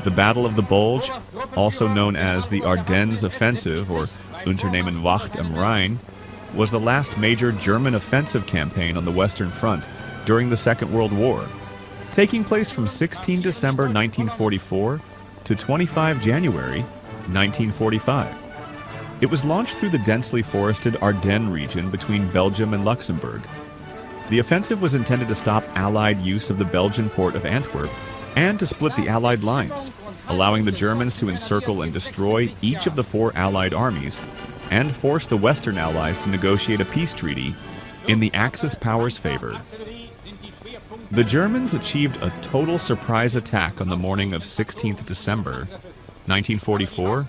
The Battle of the Bulge, also known as the Ardennes Offensive or Unternehmen Wacht am Rhein, was the last major German offensive campaign on the Western Front during the Second World War, taking place from 16 December 1944 to 25 January 1945. It was launched through the densely forested Ardennes region between Belgium and Luxembourg. The offensive was intended to stop Allied use of the Belgian port of Antwerp and to split the Allied lines, allowing the Germans to encircle and destroy each of the 4 Allied armies and force the Western Allies to negotiate a peace treaty in the Axis powers' favor. The Germans achieved a total surprise attack on the morning of 16th December 1944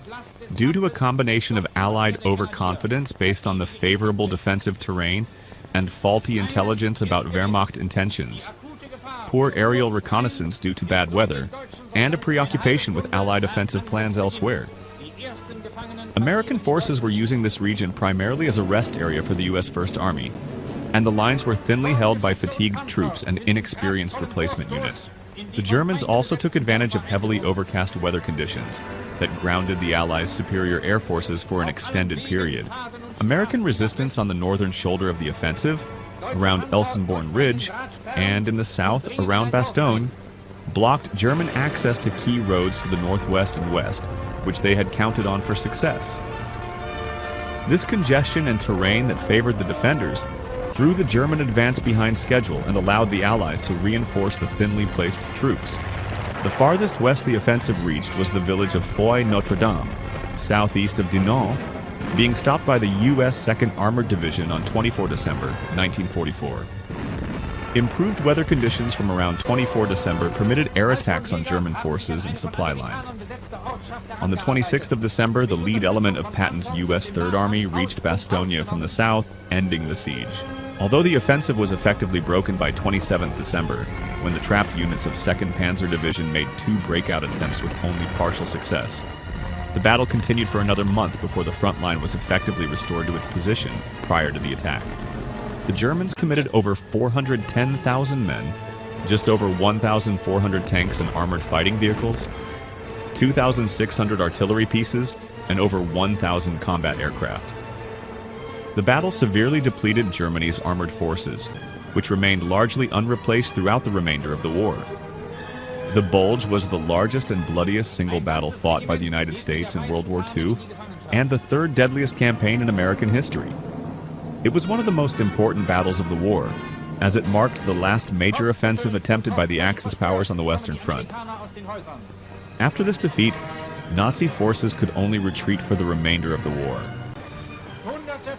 due to a combination of Allied overconfidence based on the favorable defensive terrain and faulty intelligence about Wehrmacht intentions, poor aerial reconnaissance due to bad weather, and a preoccupation with Allied offensive plans elsewhere. American forces were using this region primarily as a rest area for the U.S. First Army, and the lines were thinly held by fatigued troops and inexperienced replacement units. The Germans also took advantage of heavily overcast weather conditions that grounded the Allies' superior air forces for an extended period. American resistance on the northern shoulder of the offensive, around Elsenborn Ridge, and in the south around Bastogne, blocked German access to key roads to the northwest and west, which they had counted on for success. This congestion and terrain that favored the defenders threw the German advance behind schedule and allowed the Allies to reinforce the thinly placed troops. The farthest west the offensive reached was the village of Foy-Notre-Dame, southeast of Dinant, being stopped by the U.S. 2nd Armored Division on 24 December 1944. Improved weather conditions from around 24 December permitted air attacks on German forces and supply lines. On the 26th of December, the lead element of Patton's U.S. Third Army reached Bastogne from the south, ending the siege. Although the offensive was effectively broken by 27th December, when the trapped units of 2nd Panzer Division made 2 breakout attempts with only partial success, the battle continued for another month before the front line was effectively restored to its position prior to the attack. The Germans committed over 410,000 men, just over 1,400 tanks and armored fighting vehicles, 2,600 artillery pieces, and over 1,000 combat aircraft. The battle severely depleted Germany's armored forces, which remained largely unreplaced throughout the remainder of the war. The Bulge was the largest and bloodiest single battle fought by the United States in World War II, and the 3rd deadliest campaign in American history. It was one of the most important battles of the war, as it marked the last major offensive attempted by the Axis powers on the Western Front. After this defeat, Nazi forces could only retreat for the remainder of the war.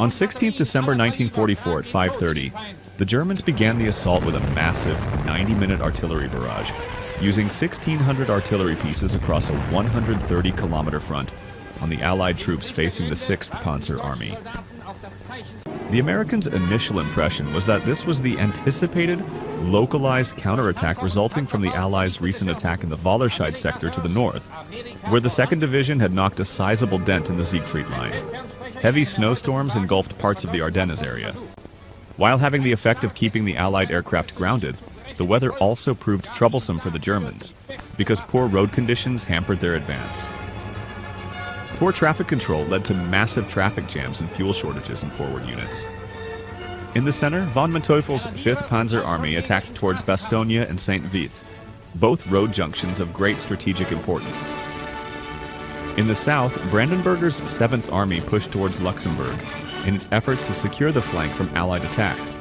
On 16th December 1944 at 5:30, the Germans began the assault with a massive 90-minute artillery barrage, using 1,600 artillery pieces across a 130-kilometer front on the Allied troops facing the 6th Panzer Army. The Americans' initial impression was that this was the anticipated, localized counterattack resulting from the Allies' recent attack in the Wallerscheid sector to the north, where the 2nd Division had knocked a sizable dent in the Siegfried Line. Heavy snowstorms engulfed parts of the Ardennes area. While having the effect of keeping the Allied aircraft grounded, the weather also proved troublesome for the Germans, because poor road conditions hampered their advance. Poor traffic control led to massive traffic jams and fuel shortages in forward units. In the center, von Manteuffel's 5th Panzer Army attacked towards Bastogne and Saint-Vith, both road junctions of great strategic importance. In the south, Brandenberger's 7th Army pushed towards Luxembourg in its efforts to secure the flank from Allied attacks,